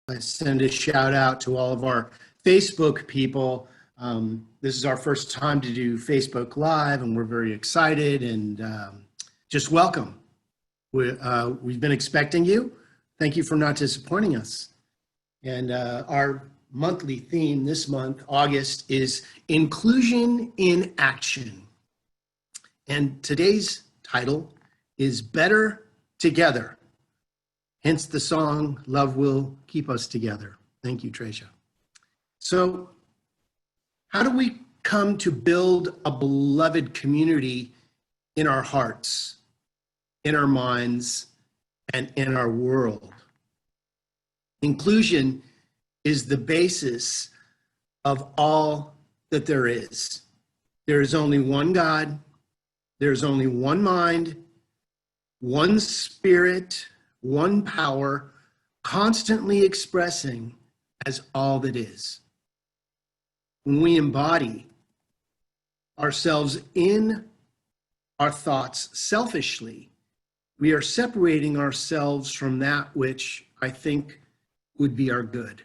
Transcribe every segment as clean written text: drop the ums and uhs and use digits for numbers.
I send a shout out to all of our Facebook people. This is our first time to do Facebook Live, and we're very excited and just welcome. We've been expecting you. Thank you for not disappointing us. And our monthly theme this month, August, is Inclusion in Action. And today's title is Better Together. Hence the song, Love Will Keep Us Together. Thank you, Tricia. So how do we come to build a beloved community in our hearts, in our minds, and in our world? Inclusion is the basis of all that there is. There is only one God. There's only one mind, one spirit, one power, constantly expressing as all that is. When we embody ourselves in our thoughts selfishly, we are separating ourselves from that which I think would be our good.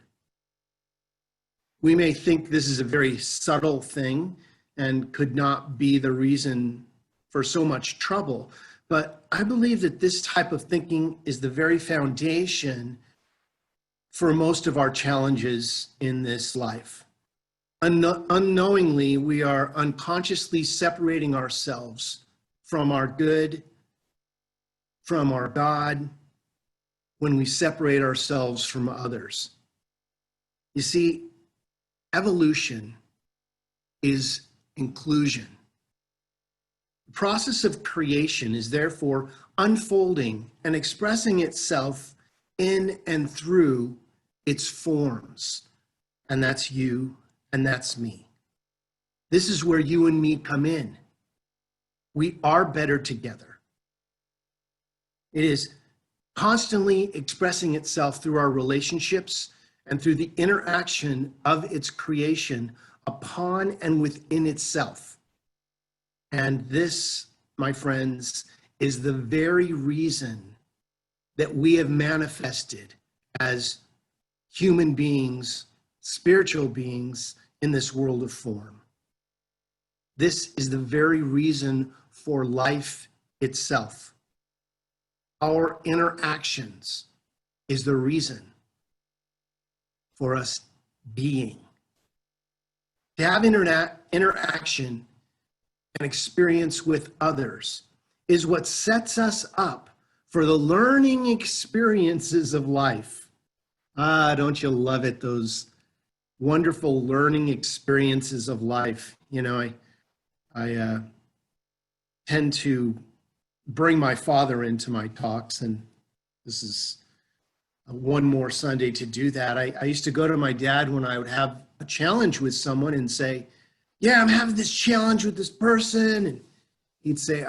We may think this is a very subtle thing and could not be the reason for so much trouble, but I believe that this type of thinking is the very foundation for most of our challenges in this life. Unknowingly, we are unconsciously separating ourselves from our good, from our God, when we separate ourselves from others. You see, evolution is inclusion. The process of creation is therefore unfolding and expressing itself in and through its forms. And that's you and that's me. This is where you and me come in. We are better together. It is constantly expressing itself through our relationships and through the interaction of its creation upon and within itself. And this, my friends, is the very reason that we have manifested as human beings, spiritual beings in this world of form. This is the very reason for life itself. Our interactions is the reason for us being. To have interaction and experience with others is what sets us up for the learning experiences of life. Don't you love it, those wonderful learning experiences of life? You know, I tend to bring my father into my talks, and this is one more Sunday to do that. I used to go to my dad when I would have a challenge with someone and say, yeah, I'm having this challenge with this person. And he'd say,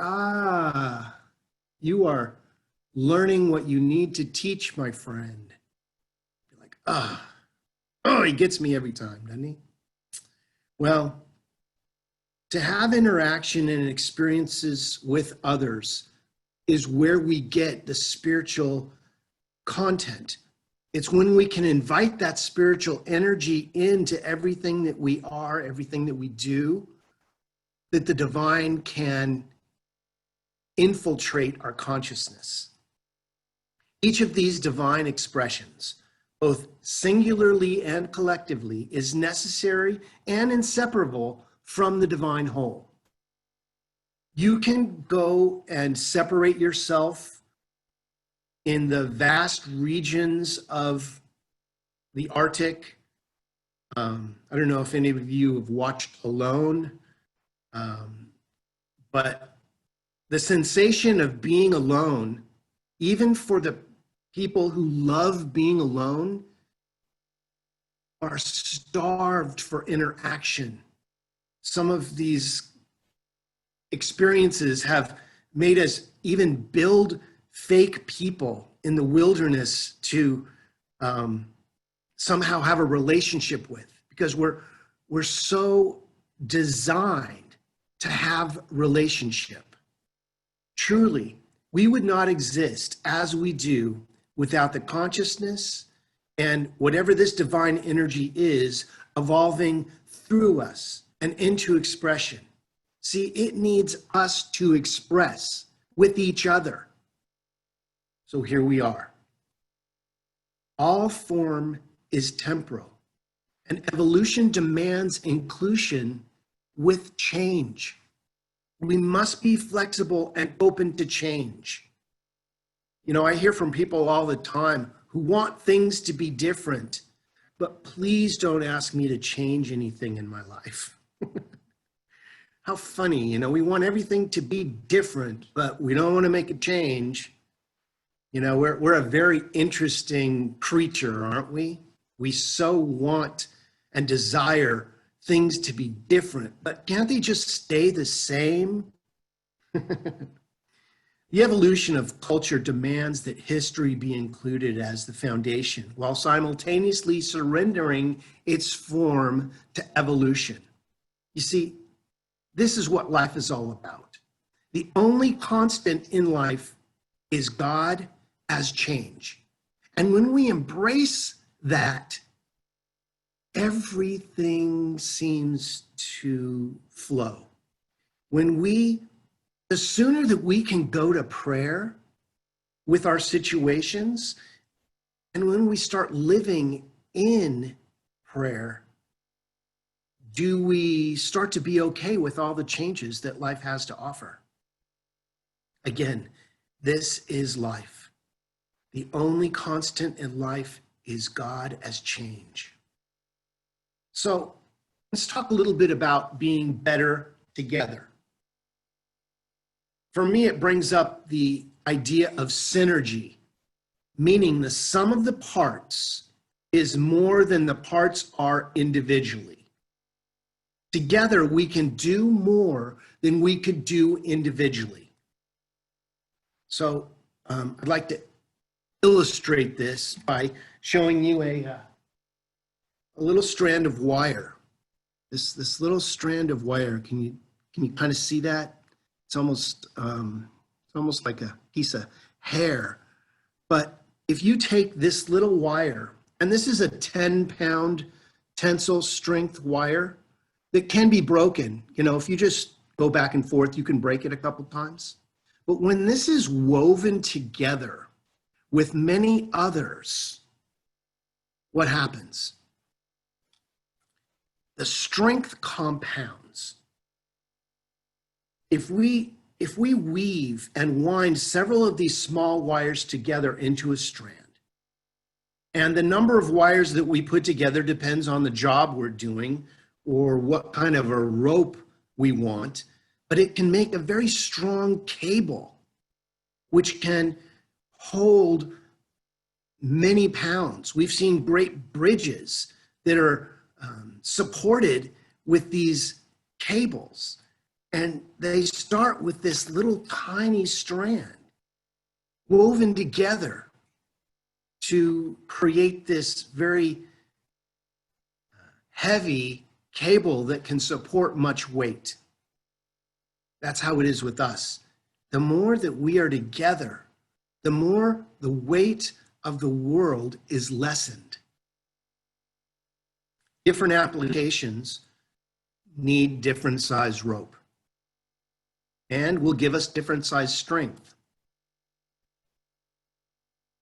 you are learning what you need to teach, my friend. You're like, he gets me every time, doesn't he? Well, to have interaction and experiences with others is where we get the spiritual content. It's when we can invite that spiritual energy into everything that we are, everything that we do, that the divine can infiltrate our consciousness. Each of these divine expressions, both singularly and collectively, is necessary and inseparable from the divine whole. You can go and separate yourself in the vast regions of the Arctic. I don't know if any of you have watched Alone, but the sensation of being alone, even for the people who love being alone, are starved for interaction. Some of these experiences have made us even build fake people in the wilderness to somehow have a relationship with, because we're so designed to have relationship. Truly, we would not exist as we do without the consciousness And whatever this divine energy is, evolving through us and into expression. See, it needs us to express with each other. So here we are. All form is temporal, and evolution demands inclusion with change. We must be flexible and open to change. You know, I hear from people all the time who want things to be different, but please don't ask me to change anything in my life. How funny, you know, we want everything to be different, but we don't want to make a change. You know, we're a very interesting creature, aren't we? We so want and desire things to be different, but can't they just stay the same? The evolution of culture demands that history be included as the foundation, while simultaneously surrendering its form to evolution. You see, this is what life is all about. The only constant in life is God as change. And when we embrace that, everything seems to flow. The sooner that we can go to prayer with our situations, and when we start living in prayer, do we start to be okay with all the changes that life has to offer? Again, this is life. The only constant in life is God as change. So let's talk a little bit about being better together. For me, it brings up the idea of synergy, meaning the sum of the parts is more than the parts are individually. Together, we can do more than we could do individually. So I'd like to illustrate this by showing you a little strand of wire. This little strand of wire, can you kind of see that? It's almost like a piece of hair. But if you take this little wire, and this is a 10-pound tensile strength wire that can be broken. You know, if you just go back and forth, you can break it a couple times. But when this is woven together with many others, what happens? The strength compounds. If we weave and wind several of these small wires together into a strand, and the number of wires that we put together depends on the job we're doing or what kind of a rope we want, but it can make a very strong cable, which can hold many pounds. We've seen great bridges that are supported with these cables. And they start with this little tiny strand woven together to create this very heavy cable that can support much weight. That's how it is with us. The more that we are together, the more the weight of the world is lessened. Different applications need different size rope and will give us different size strength.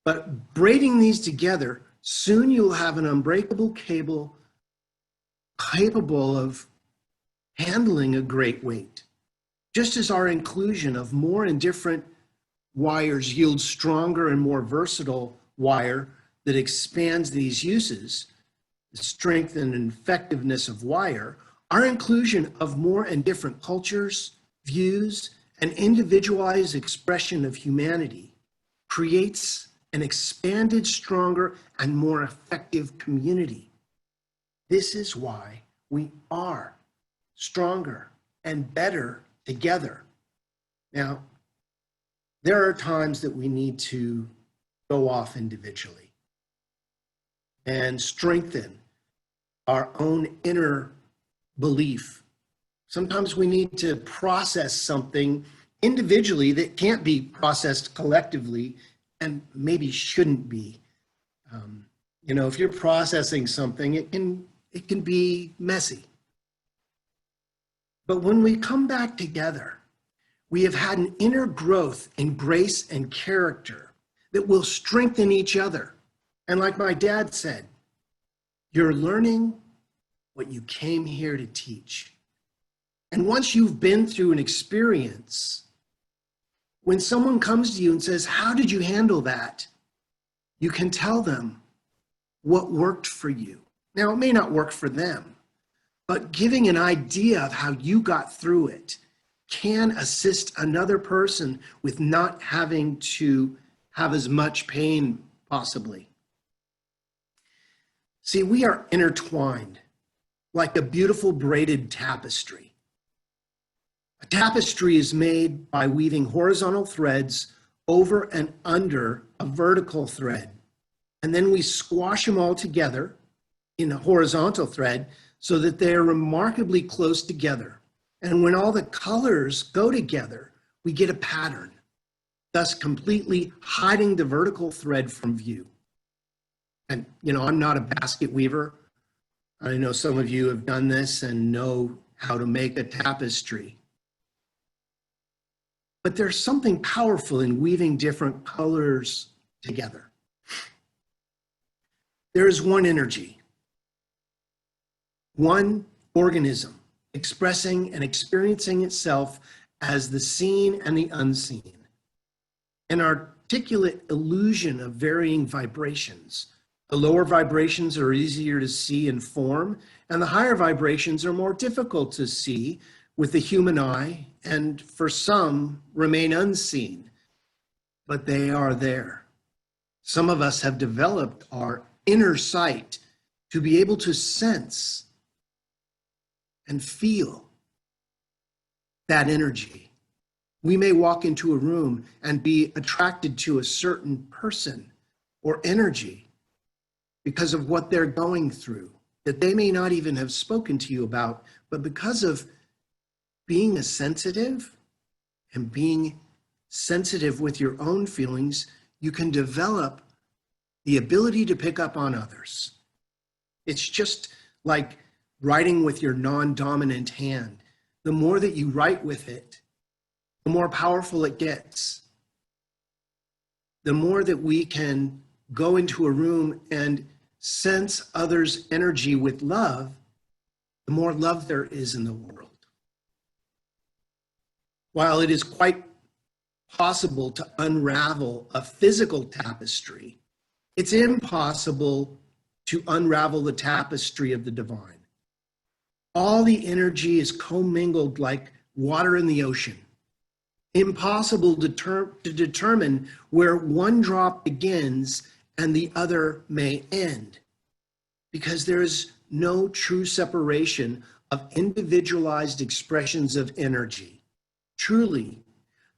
But braiding these together, soon you'll have an unbreakable cable capable of handling a great weight. Just as our inclusion of more and different wires yields stronger and more versatile wire that expands these uses, the strength and effectiveness of wire, our inclusion of more and different cultures, views, and individualized expression of humanity creates an expanded, stronger, and more effective community. This is why we are stronger and better together. Now, there are times that we need to go off individually and strengthen our own inner belief. Sometimes we need to process something individually that can't be processed collectively and maybe shouldn't be. You know, if you're processing something, it can be messy. But when we come back together, we have had an inner growth in grace and character that will strengthen each other. And like my dad said, you're learning what you came here to teach. And once you've been through an experience, when someone comes to you and says, how did you handle that? You can tell them what worked for you. Now, it may not work for them, but giving an idea of how you got through it can assist another person with not having to have as much pain, possibly. See, we are intertwined like a beautiful braided tapestry. A tapestry is made by weaving horizontal threads over and under a vertical thread. And then we squash them all together in a horizontal thread so that they are remarkably close together. And when all the colors go together, we get a pattern, thus completely hiding the vertical thread from view. And, you know, I'm not a basket weaver. I know some of you have done this and know how to make a tapestry. But there's something powerful in weaving different colors together. There is one energy, one organism expressing and experiencing itself as the seen and the unseen, an articulate illusion of varying vibrations. The lower vibrations are easier to see and form, and the higher vibrations are more difficult to see with the human eye, and for some remain unseen, but they are there. Some of us have developed our inner sight to be able to sense and feel that energy. We may walk into a room and be attracted to a certain person or energy because of what they're going through, that they may not even have spoken to you about, but because of being a sensitive and being sensitive with your own feelings, you can develop the ability to pick up on others. It's just like writing with your non-dominant hand. The more that you write with it, the more powerful it gets. The more that we can go into a room and sense others' energy with love, the more love there is in the world. While it is quite possible to unravel a physical tapestry, it's impossible to unravel the tapestry of the divine. All the energy is commingled like water in the ocean. Impossible to determine where one drop begins and the other may end, because there is no true separation of individualized expressions of energy. Truly,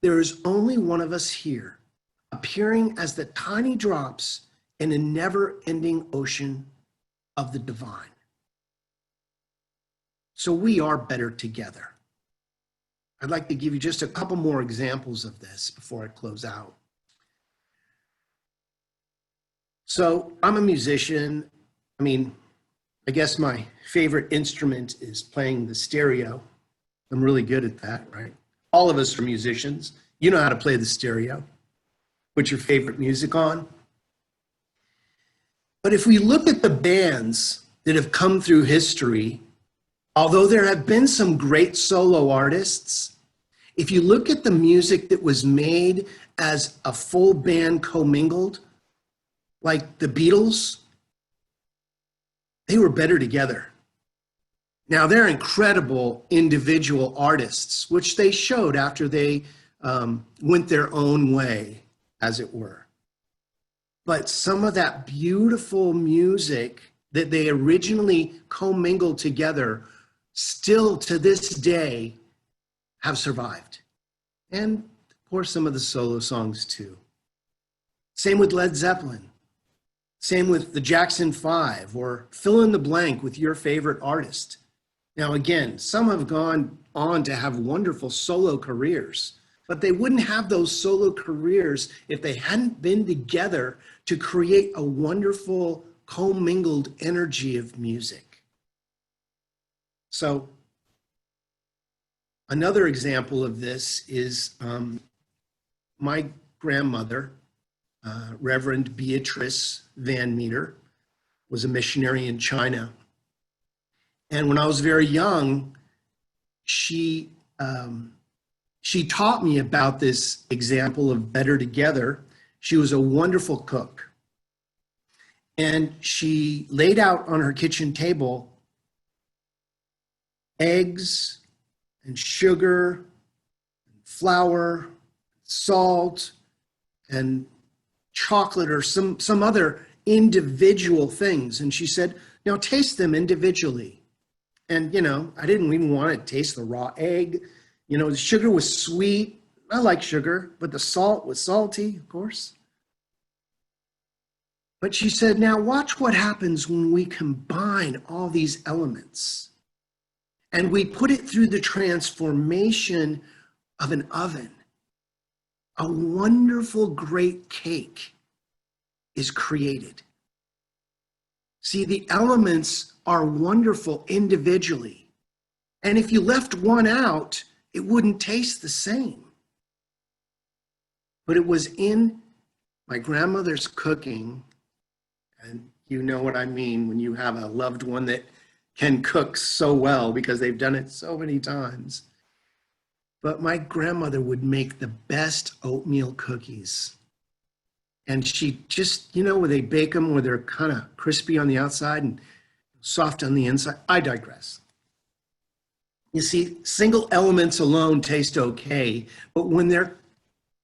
there is only one of us here, appearing as the tiny drops in a never-ending ocean of the divine. So we are better together. I'd like to give you just a couple more examples of this before I close out. So I'm a musician. I mean, I guess my favorite instrument is playing the stereo. I'm really good at that, right? All of us are musicians. You know how to play the stereo. Put your favorite music on. But if we look at the bands that have come through history, although there have been some great solo artists, if you look at the music that was made as a full band commingled, like the Beatles, they were better together. Now, they're incredible individual artists, which they showed after they went their own way, as it were. But some of that beautiful music that they originally commingled together still to this day have survived. And of course, some of the solo songs too. Same with Led Zeppelin. Same with the Jackson 5, or fill in the blank with your favorite artist. Now, again, some have gone on to have wonderful solo careers, but they wouldn't have those solo careers if they hadn't been together to create a wonderful commingled energy of music. So another example of this is my grandmother, Reverend Beatrice Van Meter, was a missionary in China. And when I was very young, she taught me about this example of better together. She was a wonderful cook. And she laid out on her kitchen table eggs and sugar, and flour, salt, and chocolate or some other individual things. And she said, now taste them individually. And, I didn't even want to taste the raw egg. The sugar was sweet. I like sugar, but the salt was salty, of course. But she said, now watch what happens when we combine all these elements and we put it through the transformation of an oven. A wonderful, great cake is created. See, the elements are wonderful individually. And if you left one out, it wouldn't taste the same. But it was in my grandmother's cooking, and you know what I mean when you have a loved one that can cook so well because they've done it so many times. But my grandmother would make the best oatmeal cookies. And she just, where they bake them, where they're kind of crispy on the outside and soft on the inside. I digress. You see, single elements alone taste okay, but when they're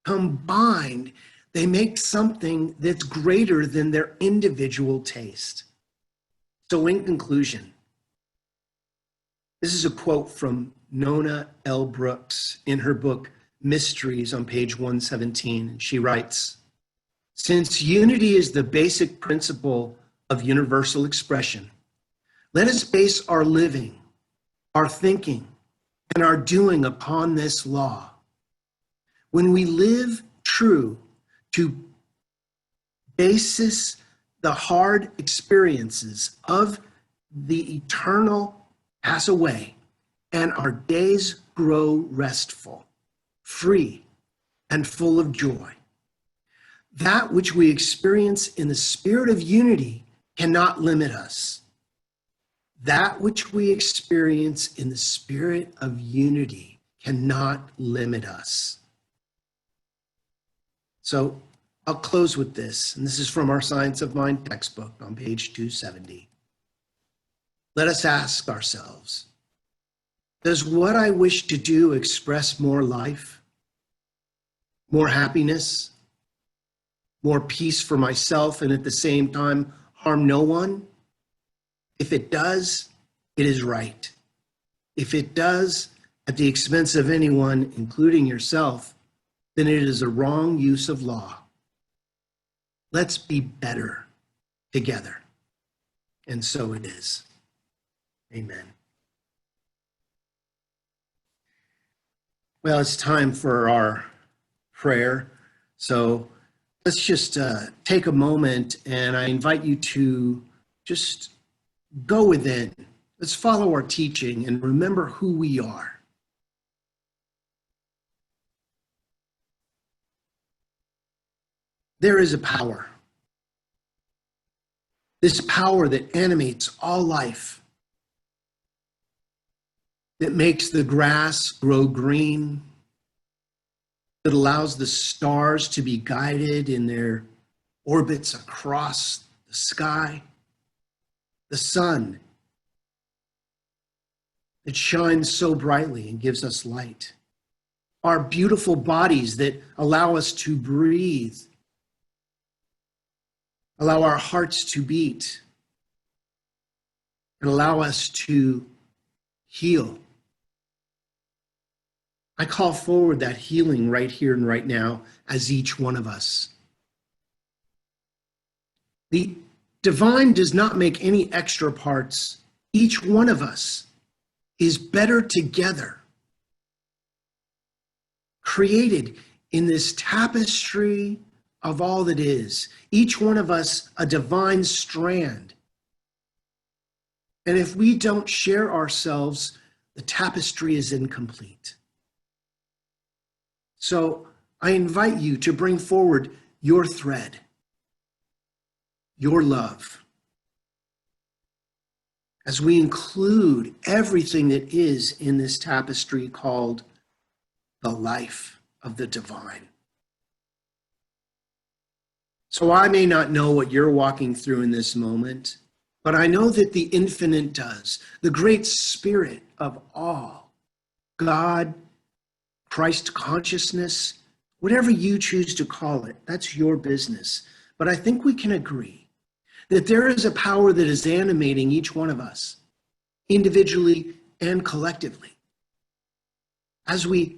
combined, they make something that's greater than their individual taste. So in conclusion, this is a quote from Nona L. Brooks in her book, Mysteries, on page 117. She writes, since unity is the basic principle of universal expression, let us base our living, our thinking, and our doing upon this law. When we live true to basis the hard experiences of the eternal pass away, and our days grow restful, free, and full of joy. That which we experience in the spirit of unity cannot limit us. That which we experience in the spirit of unity cannot limit us. So I'll close with this, and this is from our Science of Mind textbook on page 270. Let us ask ourselves, does what I wish to do express more life, more happiness, more peace for myself, and at the same time harm no one? If it does, it is right. If it does, at the expense of anyone, including yourself, then it is a wrong use of law. Let's be better together. And so it is. Amen. Well, it's time for our prayer. So let's just take a moment, and I invite you to just go within. Let's follow our teaching and remember who we are. There is a power. This power that animates all life, that makes the grass grow green, that allows the stars to be guided in their orbits across the sky, the sun that shines so brightly and gives us light, our beautiful bodies that allow us to breathe, allow our hearts to beat, and allow us to heal. I call forward that healing right here and right now as each one of us. The divine does not make any extra parts. Each one of us is better together, created in this tapestry of all that is, each one of us a divine strand. And if we don't share ourselves, the tapestry is incomplete. So I invite you to bring forward your thread, your love, as we include everything that is in this tapestry called the life of the divine. So I may not know what you're walking through in this moment, but I know that the infinite does. The great spirit of all, God, Christ consciousness, whatever you choose to call it, that's your business. But I think we can agree that there is a power that is animating each one of us, individually and collectively. As we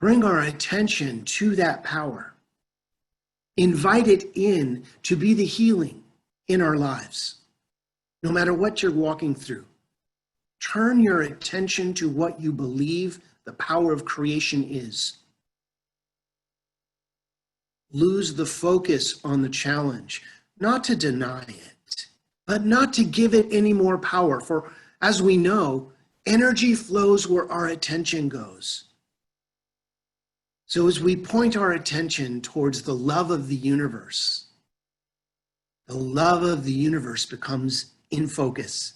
bring our attention to that power, invite it in to be the healing in our lives. No matter what you're walking through, turn your attention to what you believe the power of creation is. Lose the focus on the challenge, not to deny it, but not to give it any more power. For as we know, energy flows where our attention goes. So as we point our attention towards the love of the universe, the love of the universe becomes in focus,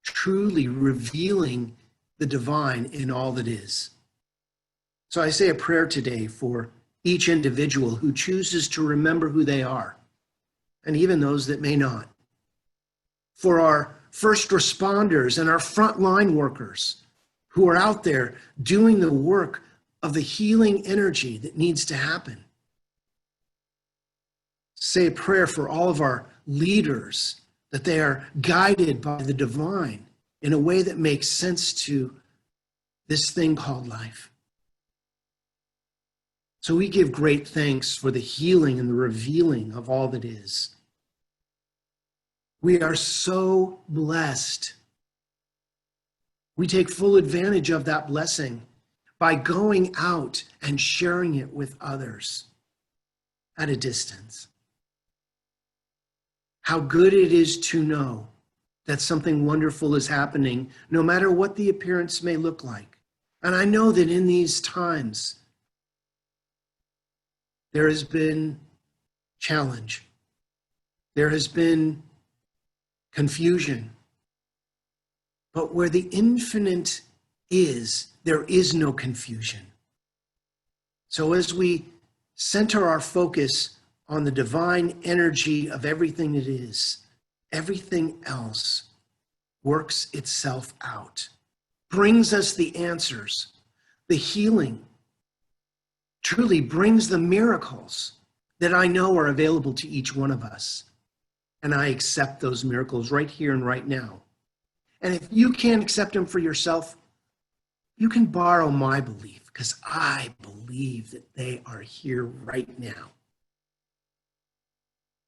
truly revealing the divine in all that is. So I say a prayer today for each individual who chooses to remember who they are, and even those that may not. For our first responders and our frontline workers who are out there doing the work of the healing energy that needs to happen. Say a prayer for all of our leaders, that they are guided by the divine in a way that makes sense to this thing called life. So we give great thanks for the healing and the revealing of all that is. We are so blessed. We take full advantage of that blessing by going out and sharing it with others at a distance. How good it is to know that something wonderful is happening, no matter what the appearance may look like. And I know that in these times, there has been challenge. There has been confusion. But where the infinite is, there is no confusion. So as we center our focus on the divine energy of everything that is, everything else works itself out, brings us the answers, the healing, truly brings the miracles that I know are available to each one of us. And I accept those miracles right here and right now. And if you can't accept them for yourself, you can borrow my belief, because I believe that they are here right now.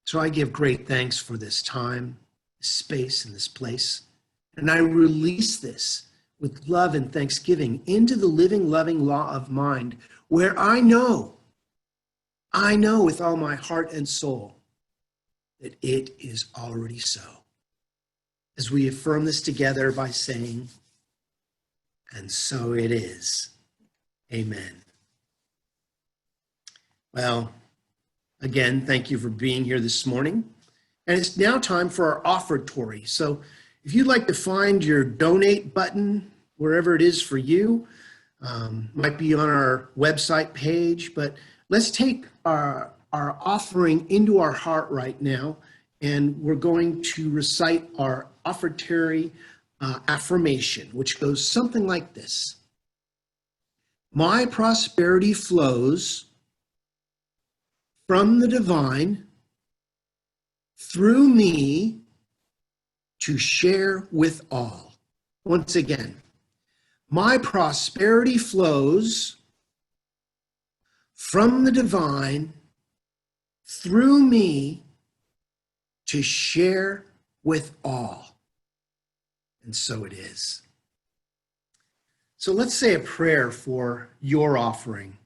So I give great thanks for this time, this space, and this place. And I release this with love and thanksgiving into the living, loving law of mind, where I know with all my heart and soul that it is already so. As we affirm this together by saying, and so it is. Amen. Well, again, thank you for being here this morning. And it's now time for our offertory. So if you'd like to find your donate button, wherever it is for you, might be on our website page, but let's take our offering into our heart right now, and we're going to recite our offertory affirmation, which goes something like this. My prosperity flows from the divine through me to share with all. Once again, my prosperity flows from the divine through me to share with all. And so it is. So let's say a prayer for your offering.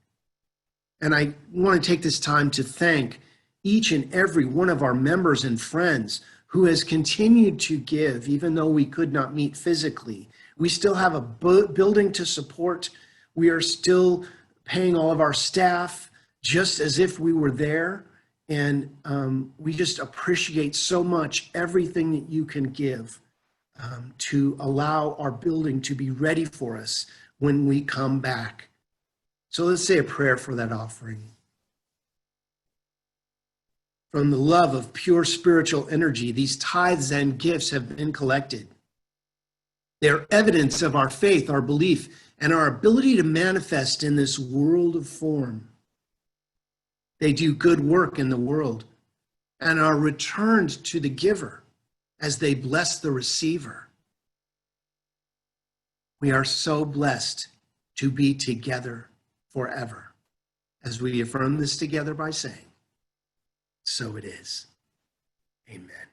And I want to take this time to thank each and every one of our members and friends who has continued to give, even though we could not meet physically. We still have a building to support. We are still paying all of our staff just as if we were there. And we just appreciate so much everything that you can give to allow our building to be ready for us when we come back. So let's say a prayer for that offering. From the love of pure spiritual energy, these tithes and gifts have been collected. They're evidence of our faith, our belief, and our ability to manifest in this world of form. They do good work in the world and are returned to the giver as they bless the receiver. We are so blessed to be together forever, as we affirm this together by saying, so it is. Amen.